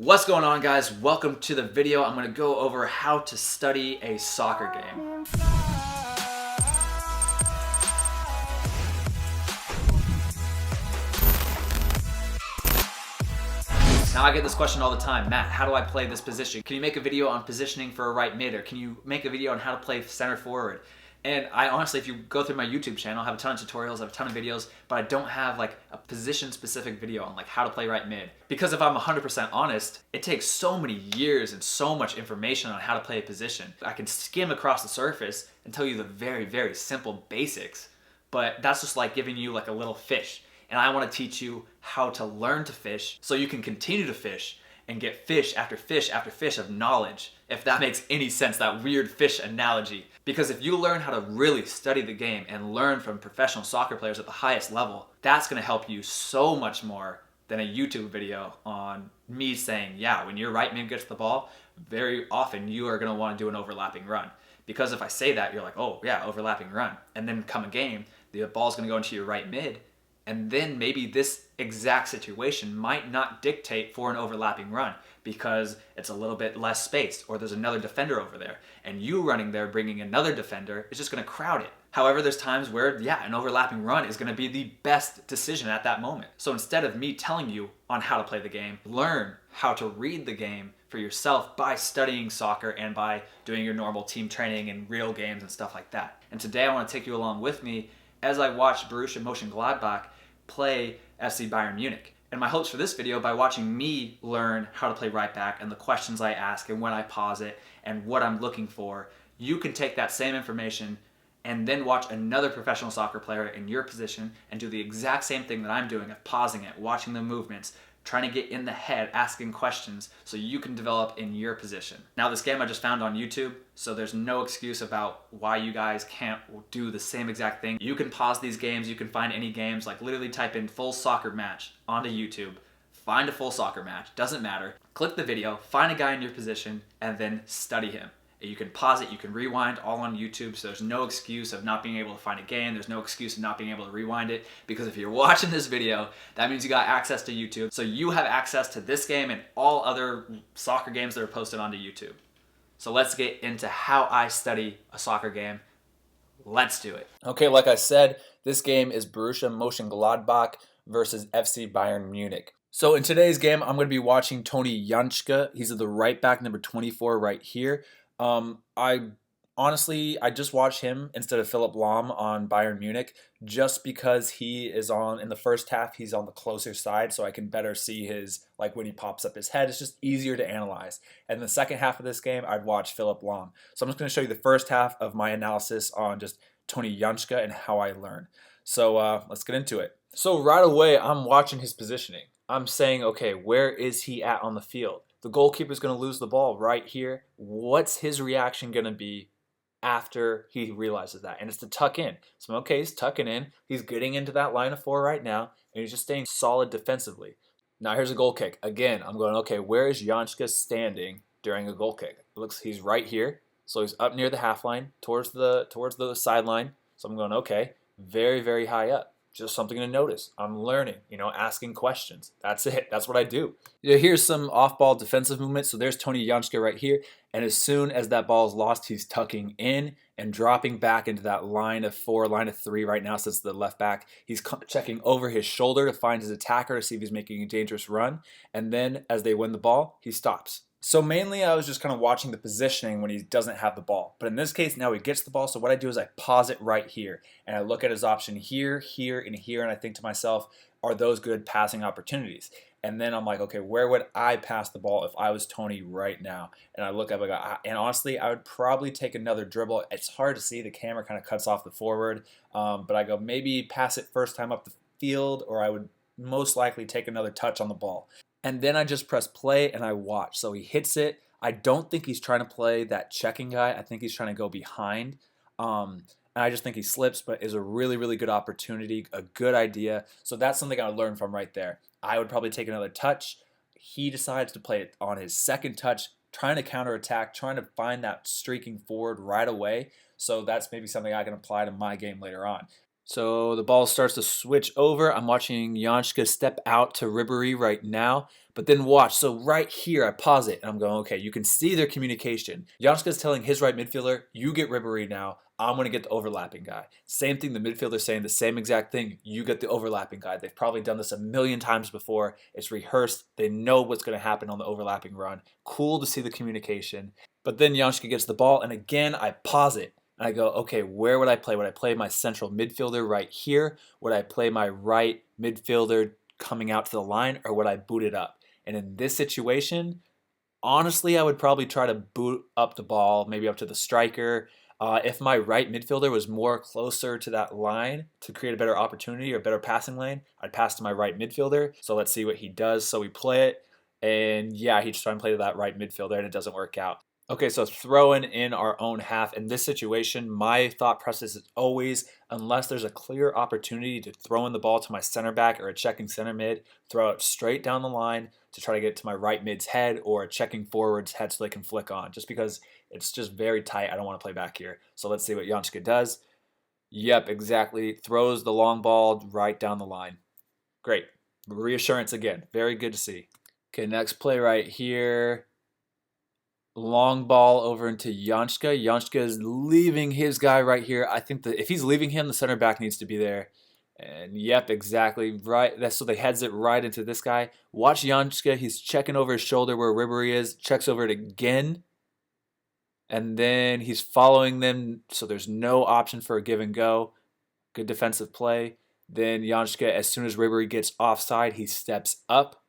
What's going on, guys? Welcome to the video. I'm going to go over how to study a soccer game. Now I get this question all the time. Matt, how do I play this position? Can you make a video on positioning for a right mid, or can you make a video on how to play center forward? And I honestly, if you go through my YouTube channel, I have a ton of tutorials, I have a ton of videos, but I don't have like a position specific video on like how to play right mid. Because if I'm 100% honest, it takes so many years and so much information on how to play a position. I can skim across the surface and tell you the very, very simple basics, but that's just like giving you like a little fish. And I want to teach you how to learn to fish so you can continue to fish and get fish after fish after fish of knowledge, if that makes any sense, that weird fish analogy. Because if you learn how to really study the game and learn from professional soccer players at the highest level, that's going to help you so much more than a YouTube video on me saying, yeah, when your right mid gets the ball, very often you are going to want to do an overlapping run. Because if I say that, you're like, oh yeah, overlapping run. And then come a game, the ball's going to go into your right mid, and then maybe this exact situation might not dictate for an overlapping run because it's a little bit less space, or there's another defender over there, and you running there bringing another defender is just going to crowd it. However, there's times where, yeah, an overlapping run is going to be the best decision at that moment. So instead of me telling you on how to play the game, learn how to read the game for yourself by studying soccer and by doing your normal team training and real games and stuff like that. And today I want to take you along with me as I watch Borussia Mochengladbach play FC Bayern Munich. And my hopes for this video, by watching me learn how to play right back and the questions I ask and when I pause it and what I'm looking for, you can take that same information and then watch another professional soccer player in your position and do the exact same thing that I'm doing of pausing it, watching the movements, trying to get in the head, asking questions so you can develop in your position. Now, this game I just found on YouTube, so there's no excuse about why you guys can't do the same exact thing. You can pause these games, you can find any games, like literally type in full soccer match onto YouTube, find a full soccer match, doesn't matter, click the video, find a guy in your position, and then study him. You can pause it, you can rewind, all on YouTube, so there's no excuse of not being able to find a game, there's no excuse of not being able to rewind it, because if you're watching this video, that means you got access to YouTube, so you have access to this game and all other soccer games that are posted onto YouTube. So let's get into how I study a soccer game. Let's do it. Okay, like I said, this game is Borussia Mochengladbach versus FC Bayern Munich. So in today's game, I'm going to be watching Tony Jantschke. He's at the right back, number 24 right here. I just watched him instead of Philipp Lahm on Bayern Munich just because he is in the first half, he's on the closer side, so I can better see his, like when he pops up his head, it's just easier to analyze. And in the second half of this game, I'd watch Philipp Lahm. So I'm just going to show you the first half of my analysis on just Tony Jantschke and how I learn. So let's get into it. So right away, I'm watching his positioning. I'm saying, okay, where is he at on the field? The goalkeeper's going to lose the ball right here. What's his reaction going to be after he realizes that? And it's to tuck in. So, okay, he's tucking in. He's getting into that line of four right now, and he's just staying solid defensively. Now, here's a goal kick. Again, I'm going, okay, where is Jantschke standing during a goal kick? It looks he's right here. So he's up near the half line, towards the sideline. So I'm going, okay, very, very high up. Just something to notice. I'm learning, asking questions. That's it. That's what I do. Here's some off-ball defensive movement. So there's Tony Jantschke right here. And as soon as that ball is lost, he's tucking in and dropping back into that line of four, line of three right now since the left back. He's checking over his shoulder to find his attacker to see if he's making a dangerous run. And then as they win the ball, he stops. So mainly I was just kind of watching the positioning when he doesn't have the ball. But in this case, now he gets the ball. So what I do is I pause it right here. And I look at his option here, here, and here. And I think to myself, are those good passing opportunities? And then I'm like, okay, where would I pass the ball if I was Tony right now? And I look up, and honestly, I would probably take another dribble. It's hard to see. The camera kind of cuts off the forward. But I go, maybe pass it first time up the field, or I would most likely take another touch on the ball. And then I just press play and I watch. So he hits it. I don't think he's trying to play that checking guy. I think he's trying to go behind. And I just think he slips, but is a really, really good opportunity, a good idea. So that's something I would learn from right there. I would probably take another touch. He decides to play it on his second touch, trying to counterattack, trying to find that streaking forward right away. So that's maybe something I can apply to my game later on. So the ball starts to switch over. I'm watching Jantschke step out to Ribery right now. But then watch. So right here, I pause it and I'm going, okay, you can see their communication. Jantschke's telling his right midfielder, you get Ribery now. I'm going to get the overlapping guy. Same thing, the midfielder's saying the same exact thing. You get the overlapping guy. They've probably done this a million times before. It's rehearsed. They know what's going to happen on the overlapping run. Cool to see the communication. But then Jantschke gets the ball, and again, I pause it. And I go, okay, where would I play? Would I play my central midfielder right here? Would I play my right midfielder coming out to the line, or would I boot it up? And in this situation, honestly, I would probably try to boot up the ball, maybe up to the striker. If my right midfielder was more closer to that line to create a better opportunity or better passing lane, I'd pass to my right midfielder. So let's see what he does. So we play it, and yeah, he's trying to play to that right midfielder, and it doesn't work out. Okay, so throwing in our own half. In this situation, my thought process is always, unless there's a clear opportunity to throw in the ball to my center back or a checking center mid, throw it straight down the line to try to get to my right mid's head or a checking forward's head so they can flick on. Just because it's just very tight, I don't want to play back here. So let's see what Jantschke does. Yep, exactly. Throws the long ball right down the line. Great. Reassurance again. Very good to see. Okay, next play right here. Long ball over into Jantschke. Jantschke is leaving his guy right here. I think that if he's leaving him, the center back needs to be there. And yep, exactly right. That's so they heads it right into this guy. Watch Jantschke. He's checking over his shoulder where Ribery is. Checks over it again. And then he's following them, so there's no option for a give and go. Good defensive play. Then Jantschke, as soon as Ribery gets offside, he steps up.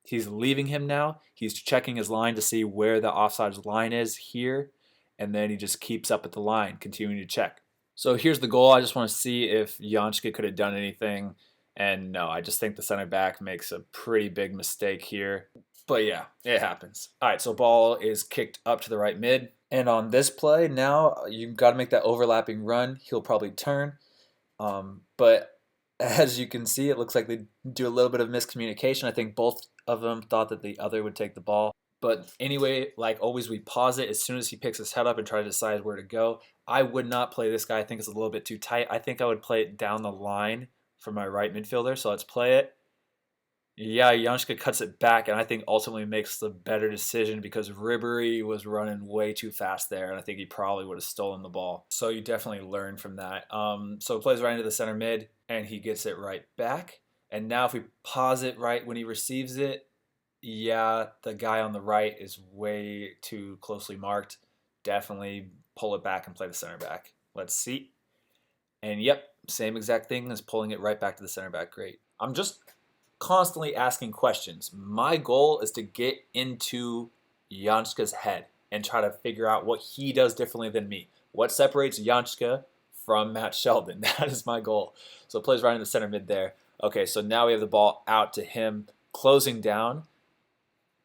He's leaving him now. He's checking his line to see where the offside line is here. And then he just keeps up at the line, continuing to check. So here's the goal. I just want to see if Jantschke could have done anything. And no, I just think the center back makes a pretty big mistake here. But yeah, it happens. All right, so ball is kicked up to the right mid. And on this play, now you've got to make that overlapping run. He'll probably turn. But as you can see, it looks like they do a little bit of miscommunication. I think both of them thought that the other would take the ball. But anyway, like always, we pause it as soon as he picks his head up and try to decide where to go. I would not play this guy. I think it's a little bit too tight. I think I would play it down the line for my right midfielder. So let's play it. Yeah, Jantschke cuts it back, and I think ultimately makes the better decision because Ribery was running way too fast there, and I think he probably would have stolen the ball. So you definitely learn from that. So it plays right into the center mid, and he gets it right back. And now if we pause it right when he receives it, yeah, the guy on the right is way too closely marked. Definitely pull it back and play the center back. Let's see. And yep, same exact thing as pulling it right back to the center back. Great. I'm just constantly asking questions. My goal is to get into Jantschke's head and try to figure out what he does differently than me. What separates Jantschke from Matt Sheldon? That is my goal. So it plays right in the center mid there. Okay, so now we have the ball out to him, closing down.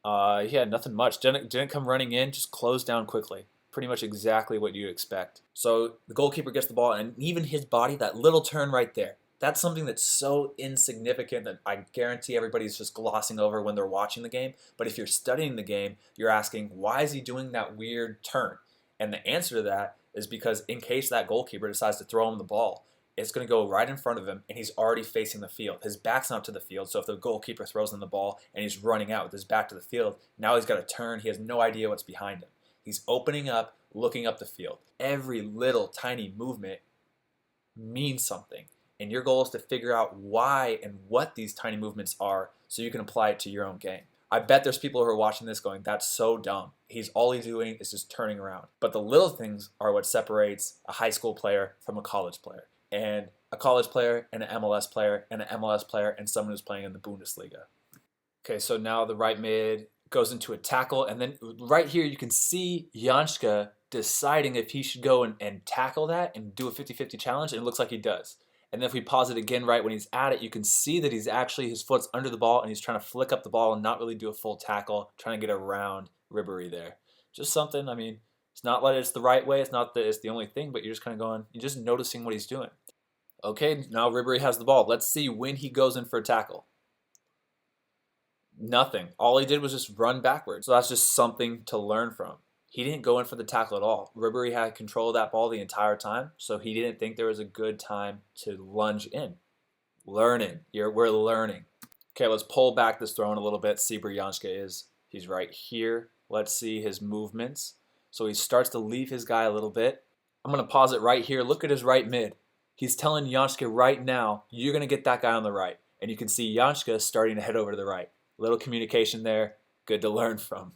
Yeah, nothing much. Didn't come running in, just closed down quickly. Pretty much exactly what you expect. So the goalkeeper gets the ball, and even his body, that little turn right there, that's something that's so insignificant that I guarantee everybody's just glossing over when they're watching the game. But if you're studying the game, you're asking, why is he doing that weird turn? And the answer to that is because in case that goalkeeper decides to throw him the ball, it's going to go right in front of him, and he's already facing the field. His back's not to the field, so if the goalkeeper throws him the ball and he's running out with his back to the field, now he's got to turn. He has no idea what's behind him. He's opening up, looking up the field. Every little tiny movement means something. And your goal is to figure out why and what these tiny movements are so you can apply it to your own game. I bet there's people who are watching this going, that's so dumb. All he's doing is just turning around. But the little things are what separates a high school player from a college player. And a college player and an MLS player and an MLS player and someone who's playing in the Bundesliga. Okay, so now the right mid goes into a tackle. And then right here you can see Jantschke deciding if he should go and tackle that and do a 50-50 challenge. And it looks like he does. And then if we pause it again right when he's at it, you can see that his foot's under the ball and he's trying to flick up the ball and not really do a full tackle, trying to get around Ribery there. Just something, I mean, it's not like it's the right way, it's not that it's the only thing, but you're just kind of going, you're just noticing what he's doing. Okay, now Ribery has the ball. Let's see when he goes in for a tackle. Nothing. All he did was just run backwards. So that's just something to learn from. He didn't go in for the tackle at all. Ribery had control of that ball the entire time, so he didn't think there was a good time to lunge in. We're learning. Okay, let's pull back this throw in a little bit, see where Jantschke is. He's right here. Let's see his movements. So he starts to leave his guy a little bit. I'm going to pause it right here. Look at his right mid. He's telling Jantschke right now, you're going to get that guy on the right. And you can see Jantschke starting to head over to the right. Little communication there. Good to learn from.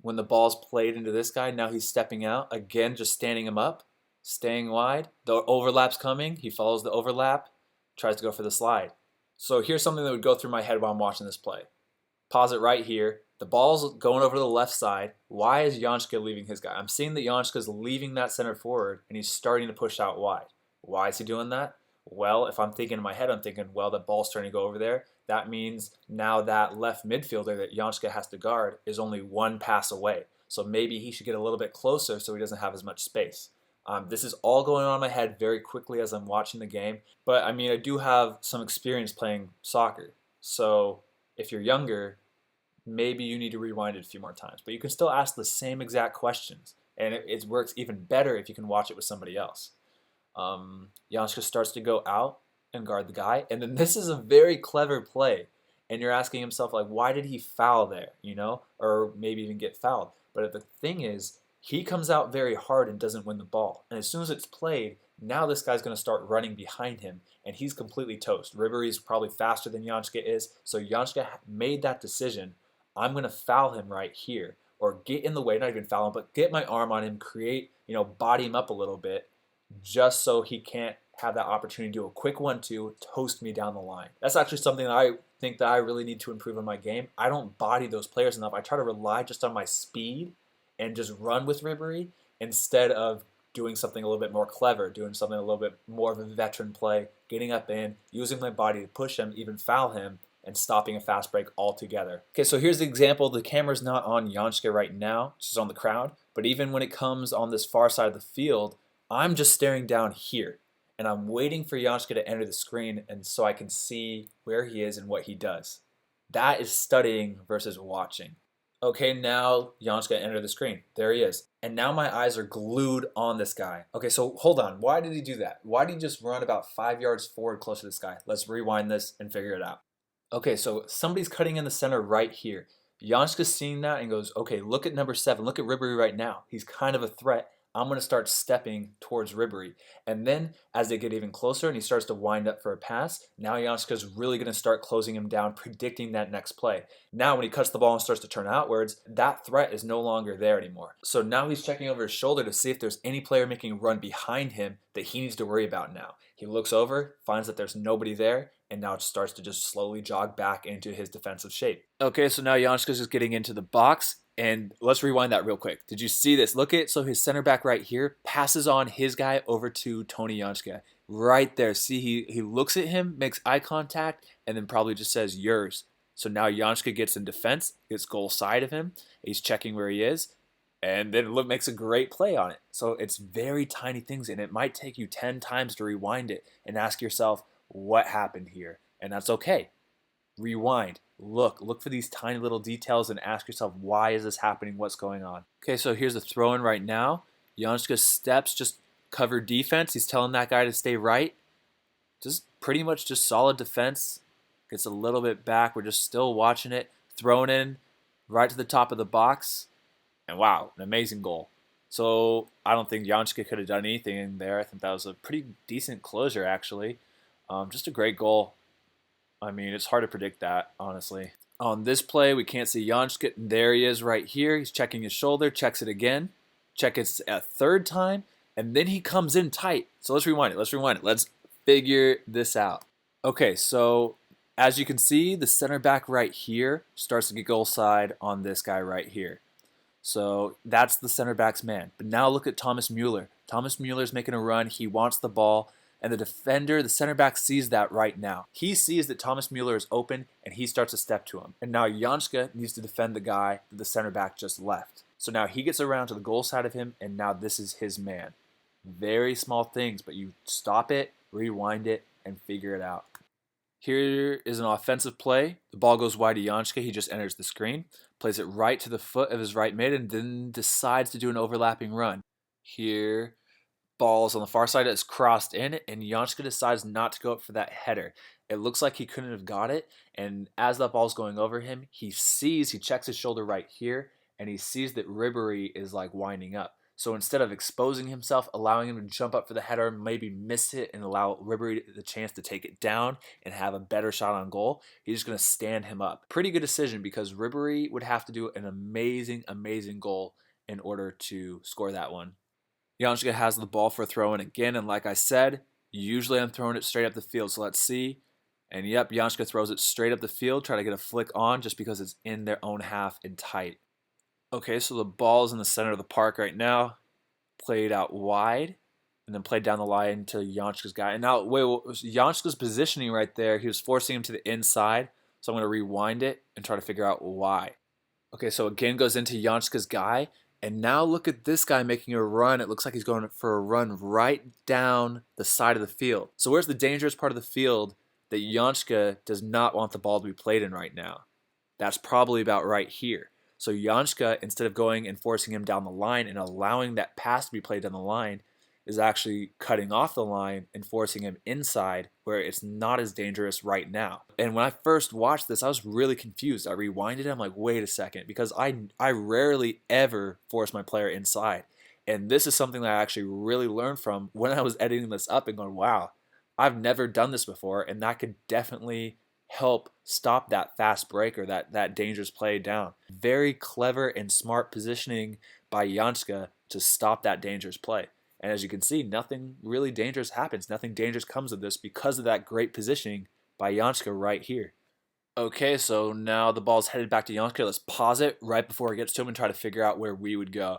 When the ball's played into this guy, now he's stepping out. Again, just standing him up, staying wide. The overlap's coming. He follows the overlap, tries to go for the slide. So here's something that would go through my head while I'm watching this play. Pause it right here. The ball's going over to the left side. Why is Jantschke leaving his guy? I'm seeing that Jantschke's leaving that center forward, and he's starting to push out wide. Why is he doing that? Well, if I'm thinking in my head, I'm thinking, well, the ball's starting to go over there. That means now that left midfielder that Jantschke has to guard is only one pass away. So maybe he should get a little bit closer so he doesn't have as much space. This is all going on in my head very quickly as I'm watching the game. But, I mean, I do have some experience playing soccer. So if you're younger, maybe you need to rewind it a few more times. But you can still ask the same exact questions. And it works even better if you can watch it with somebody else. Jantschke starts to go out and guard the guy. And then this is a very clever play. And you're asking himself, like, why did he foul there, you know? Or maybe even get fouled. But the thing is, he comes out very hard and doesn't win the ball. And as soon as it's played, now this guy's going to start running behind him. And he's completely toast. Ribery is probably faster than Jantschke is. So Jantschke made that decision. I'm going to foul him right here. Or get in the way, not even foul him, but get my arm on him, create, body him up a little bit, just so he can't have that opportunity to do a quick 1-2, toast me down the line. That's actually something that I think that I really need to improve in my game. I don't body those players enough. I try to rely just on my speed and just run with Ribery instead of doing something a little bit more clever, doing something a little bit more of a veteran play, getting up in, using my body to push him, even foul him, and stopping a fast break altogether. Okay, so here's the example. The camera's not on Jantschke right now, it's just on the crowd. But even when it comes on this far side of the field, I'm just staring down here. And I'm waiting for Jantschke to enter the screen and so I can see where he is and what he does. That is studying versus watching. Okay, now Jantschke entered the screen. There he is. And now my eyes are glued on this guy. Okay, so hold on. Why did he do that? Why did he just run about 5 yards forward close to this guy? Let's rewind this and figure it out. Okay, so somebody's cutting in the center right here. Jantschke's seeing that and goes, okay, look at number 7. Look at Ribery right now. He's kind of a threat. I'm going to start stepping towards Ribery. And then as they get even closer and he starts to wind up for a pass, now Jantschke's really going to start closing him down, predicting that next play. Now when he cuts the ball and starts to turn outwards, that threat is no longer there anymore. So now he's checking over his shoulder to see if there's any player making a run behind him that he needs to worry about now. He looks over, finds that there's nobody there, and now it starts to just slowly jog back into his defensive shape. Okay, so now Jantschke's just getting into the box. And let's rewind that real quick. Did you see this? Look at, so his center back right here passes on his guy over to Tony Jantschke. Right there. See, he looks at him, makes eye contact, and then probably just says, yours. So now Jantschke gets in defense, gets goal side of him. He's checking where he is, and then makes a great play on it. So it's very tiny things, and it might take you 10 times to rewind it and ask yourself, what happened here? And that's okay. Rewind. Look for these tiny little details and ask yourself, why is this happening? What's going on? Okay, so here's the throw in right now. Jantschke steps, just cover defense. He's telling that guy to stay right. Just pretty much just solid defense. Gets a little bit back. We're just still watching it. Thrown in right to the top of the box. And wow, an amazing goal. So I don't think Jantschke could have done anything in there. I think that was a pretty decent closure, actually. Just a great goal. I mean, it's hard to predict that, honestly. On this play, we can't see Jantschke. There he is right here. He's checking his shoulder, checks it again, checks it a third time, and then he comes in tight. So let's rewind it. Let's figure this out. Okay, so as you can see, the center back right here starts to get goal side on this guy right here. So that's the center back's man. But now look at Thomas Müller. Thomas Müller's making a run. He wants the ball. And the defender, the center back, sees that right now. He sees that Thomas Müller is open, and he starts to step to him. And now Jantschke needs to defend the guy that the center back just left. So now he gets around to the goal side of him, and now this is his man. Very small things, but you stop it, rewind it, and figure it out. Here is an offensive play. The ball goes wide to Jantschke. He just enters the screen. plays it right to the foot of his right mid, and then decides to do an overlapping run. Here, ball's on the far side, it's crossed in, and Jantschke decides not to go up for that header. It looks like he couldn't have got it, and as that ball's going over him, he checks his shoulder right here, and he sees that Ribery is like winding up. So instead of exposing himself, allowing him to jump up for the header, maybe miss it, and allow Ribery the chance to take it down and have a better shot on goal, he's just going to stand him up. Pretty good decision, because Ribery would have to do an amazing, amazing goal in order to score that one. Jantschke has the ball for a throw-in again, and like I said, usually I'm throwing it straight up the field, so let's see. And yep, Jantschke throws it straight up the field, try to get a flick on just because it's in their own half and tight. Okay, so the ball is in the center of the park right now. Played out wide, and then played down the line to Jantschke's guy. And now, Jantschke's positioning right there, he was forcing him to the inside, so I'm going to rewind it and try to figure out why. Okay, so again goes into Jantschke's guy, and now look at this guy making a run. It looks like he's going for a run right down the side of the field. So where's the dangerous part of the field that Jantschke does not want the ball to be played in right now? That's probably about right here. So Jantschke, instead of going and forcing him down the line and allowing that pass to be played down the line, is actually cutting off the line and forcing him inside where it's not as dangerous right now. And when I first watched this, I was really confused. I rewinded it. I'm like, wait a second, because I rarely ever force my player inside. And this is something that I actually really learned from when I was editing this up and going, wow, I've never done this before, and that could definitely help stop that fast break or that dangerous play down. Very clever and smart positioning by Jantschke to stop that dangerous play. And as you can see, nothing really dangerous happens. Nothing dangerous comes of this because of that great positioning by Jantschke right here. Okay, so now the ball's headed back to Jantschke. Let's pause it right before it gets to him and try to figure out where we would go.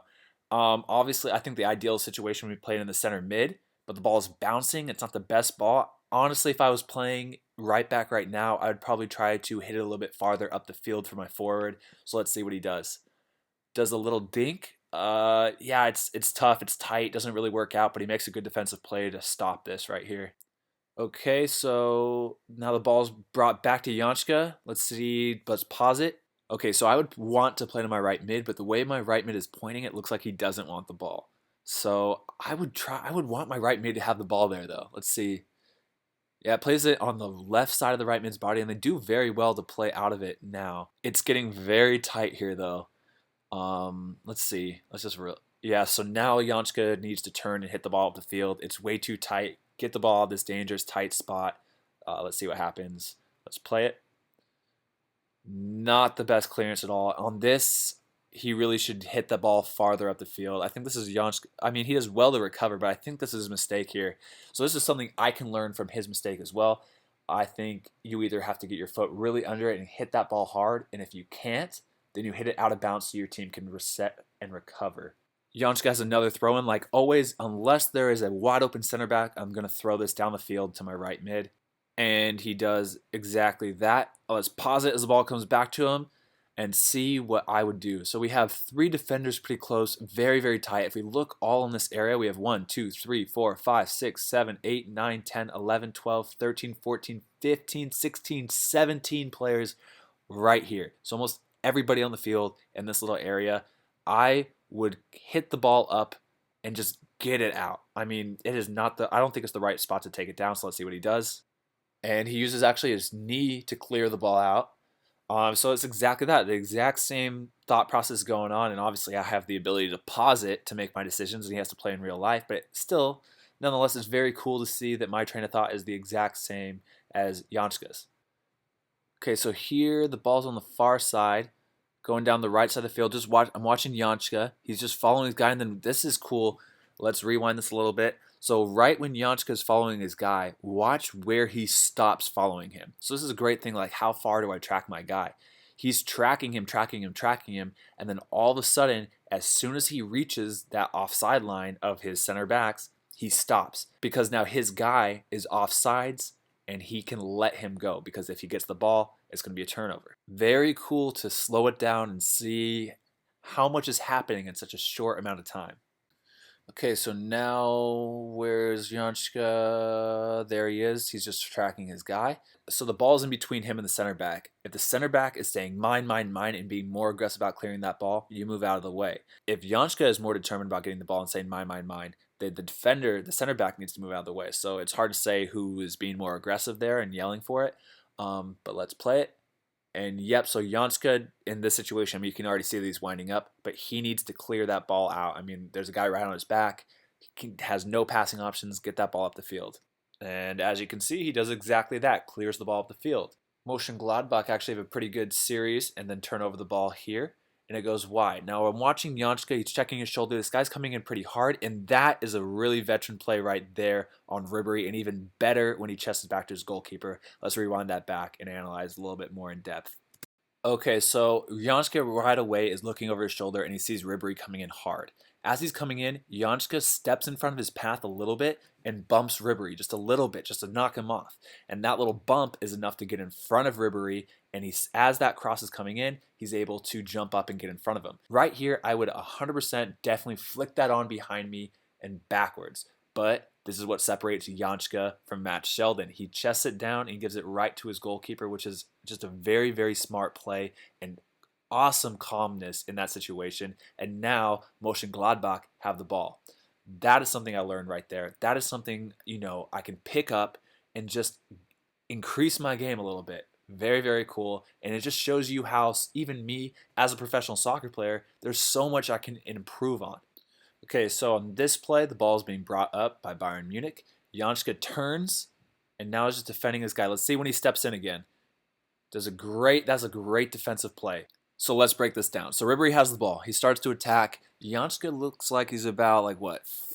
Obviously, I think the ideal situation would be playing in the center mid, but the ball's bouncing. It's not the best ball. Honestly, if I was playing right back right now, I would probably try to hit it a little bit farther up the field for my forward. So let's see what he does. Does a little dink. Yeah, it's tough. It's tight. Doesn't really work out, but he makes a good defensive play to stop this right here. Okay, so now the ball's brought back to Jantschke. Let's see. Let's pause it. Okay, so I would want to play to my right mid, but the way my right mid is pointing, it looks like he doesn't want the ball. So I would want my right mid to have the ball there, though. Let's see. Yeah, it plays it on the left side of the right mid's body, and they do very well to play out of it now. It's getting very tight here, though. Let's see. Yeah, so now Jantschke needs to turn and hit the ball up the field. It's way too tight. Get the ball out of this dangerous, tight spot. Let's see what happens. Let's play it. Not the best clearance at all. On this, he really should hit the ball farther up the field. I think this is Jantschke. I mean, he does well to recover, but I think this is his mistake here. So this is something I can learn from his mistake as well. I think you either have to get your foot really under it and hit that ball hard, and if you can't, then you hit it out of bounds so your team can reset and recover. Jantschke has another throw-in. Like always, unless there is a wide-open center back, I'm going to throw this down the field to my right mid. And he does exactly that. Let's pause it as the ball comes back to him and see what I would do. So we have three defenders pretty close, very, very tight. If we look all in this area, we have 1, 2, 3, 4, 5, 6, 7, 8, 9, 10, 11, 12, 13, 14, 15, 16, 17 players right here. So almost everybody on the field in this little area. I would hit the ball up and just get it out. I mean, it is not I don't think it's the right spot to take it down, so let's see what he does. And he uses actually his knee to clear the ball out. So it's exactly that. The exact same thought process going on, and obviously I have the ability to pause it to make my decisions, and he has to play in real life, but still, nonetheless, it's very cool to see that my train of thought is the exact same as Jantschke's. Okay, so here the ball's on the far side, going down the right side of the field. I'm watching Jantschke. He's just following his guy, and then this is cool. Let's rewind this a little bit. So right when Jantschke is following his guy, watch where he stops following him. So this is a great thing, like how far do I track my guy? He's tracking him, and then all of a sudden, as soon as he reaches that offside line of his center backs, he stops because now his guy is offsides and he can let him go because if he gets the ball, it's going to be a turnover. Very cool to slow it down and see how much is happening in such a short amount of time. Okay, so now where's Jantschke? There he is. He's just tracking his guy. So the ball's in between him and the center back. If the center back is saying mine, mine, mine, and being more aggressive about clearing that ball, you move out of the way. If Jantschke is more determined about getting the ball and saying mine, mine, mine, the defender, the center back needs to move out of the way. So it's hard to say who is being more aggressive there and yelling for it. But let's play it. And yep, so Jantschke in this situation, I mean, you can already see that he's winding up, but he needs to clear that ball out. I mean, there's a guy right on his back. Has no passing options. Get that ball up the field. And as you can see, he does exactly that. Clears the ball up the field. Mochengladbach actually have a pretty good series and then turn over the ball here. And it goes wide. Now I'm watching Jantschke. He's checking his shoulder. This guy's coming in pretty hard. And that is a really veteran play right there on Ribery. And even better when he chests back to his goalkeeper. Let's rewind that back and analyze a little bit more in depth. Okay, so Jantschke right away is looking over his shoulder and he sees Ribery coming in hard. As he's coming in, Jantschke steps in front of his path a little bit and bumps Ribery just a little bit, just to knock him off. And that little bump is enough to get in front of Ribery, and as that cross is coming in, he's able to jump up and get in front of him. Right here, I would 100% definitely flick that on behind me and backwards. But this is what separates Jantschke from Matt Sheldon. He chests it down and gives it right to his goalkeeper, which is just a very, very smart play and awesome calmness in that situation. And now Mönchengladbach have the ball. That is something I learned right there. That is something, I can pick up and just increase my game a little bit. Very, very cool. And it just shows you how even me as a professional soccer player, there's so much I can improve on. Okay, so on this play, the ball is being brought up by Bayern Munich. Jantschke turns, and now is just defending this guy. Let's see when he steps in again. That's a great defensive play. So let's break this down. So Ribery has the ball. He starts to attack. Jantschke looks like he's about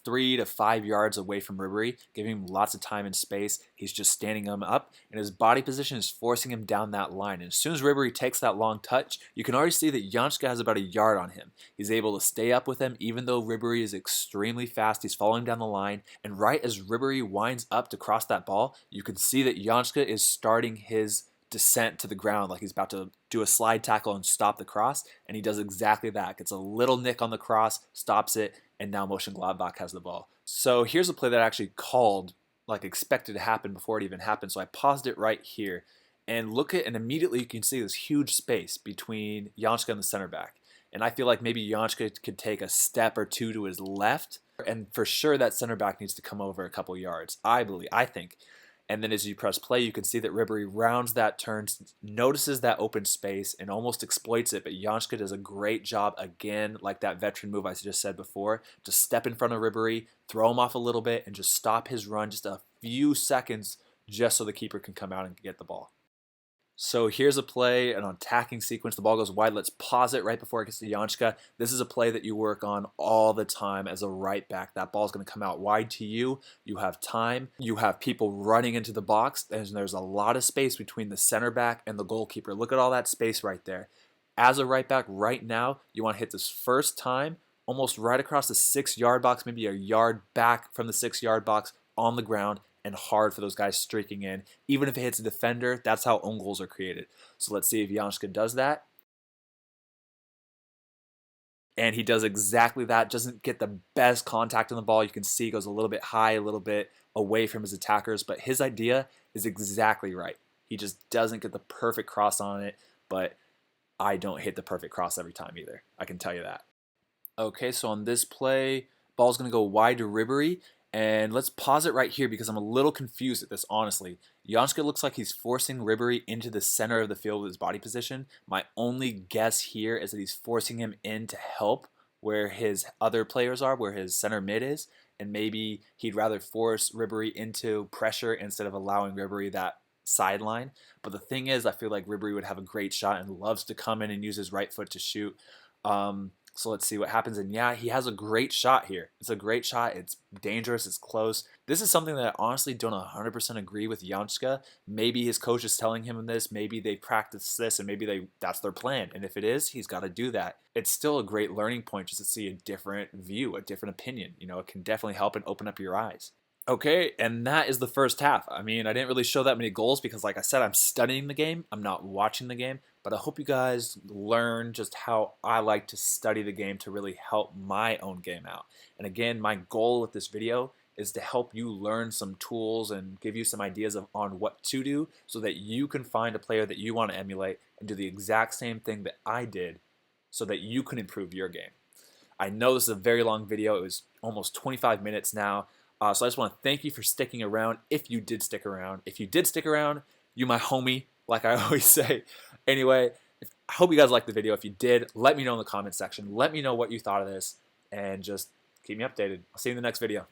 3 to 5 yards away from Ribery, giving him lots of time and space. He's just standing him up, and his body position is forcing him down that line. And as soon as Ribery takes that long touch, you can already see that Jantschke has about a yard on him. He's able to stay up with him, even though Ribery is extremely fast. He's following down the line, and right as Ribery winds up to cross that ball, you can see that Jantschke is starting his descent to the ground, like he's about to do a slide tackle and stop the cross, and he does exactly that. Gets a little nick on the cross, stops it, and now Mönchengladbach has the ball. So here's a play that I actually called, expected to happen before it even happened. So I paused it right here, and and immediately you can see this huge space between Jantschke and the center back. And I feel like maybe Jantschke could take a step or two to his left, and for sure that center back needs to come over a couple yards, I think. And then as you press play, you can see that Ribery rounds that turn, notices that open space, and almost exploits it. But Jantschke does a great job again, like that veteran move I just said before, to step in front of Ribery, throw him off a little bit, and just stop his run just a few seconds just so the keeper can come out and get the ball. So here's a play, an attacking sequence. The ball goes wide. Let's pause it right before it gets to Jantschke. This is a play that you work on all the time as a right back. That ball's going to come out wide to you. You have time. You have people running into the box, and there's a lot of space between the center back and the goalkeeper. Look at all that space right there. As a right back right now, you want to hit this first time, almost right across the 6-yard box, maybe a yard back from the 6-yard box on the ground, and hard for those guys streaking in. Even if it hits a defender, that's how own goals are created. So let's see if Jantschke does that. And he does exactly that. Doesn't get the best contact on the ball. You can see he goes a little bit high, a little bit away from his attackers. But his idea is exactly right. He just doesn't get the perfect cross on it. But I don't hit the perfect cross every time either. I can tell you that. Okay, so on this play, ball's going to go wide to Ribery. And let's pause it right here because I'm a little confused at this, honestly. Jantschke looks like he's forcing Ribery into the center of the field with his body position. My only guess here is that he's forcing him in to help where his other players are, where his center mid is. And maybe he'd rather force Ribery into pressure instead of allowing Ribery that sideline. But the thing is, I feel like Ribery would have a great shot and loves to come in and use his right foot to shoot. So let's see what happens. And yeah, he has a great shot here. It's a great shot. It's dangerous. It's close. This is something that I honestly don't 100% agree with Jantschke. Maybe his coach is telling him this. Maybe they practice this and maybe that's their plan. And if it is, he's got to do that. It's still a great learning point just to see a different view, a different opinion. It can definitely help and open up your eyes. Okay, and that is the first half. I mean, I didn't really show that many goals because, like I said, I'm studying the game. I'm not watching the game. But But I hope you guys learn just how I like to study the game to really help my own game out. And again, my goal with this video is to help you learn some tools and give you some ideas on what to do so that you can find a player that you want to emulate and do the exact same thing that I did so that you can improve your game. I know this is a very long video. It was almost 25 minutes now. So I just want to thank you for sticking around if you did stick around. If you did stick around, you my homie, like I always say. Anyway, I hope you guys liked the video. If you did, let me know in the comment section. Let me know what you thought of this and just keep me updated. I'll see you in the next video.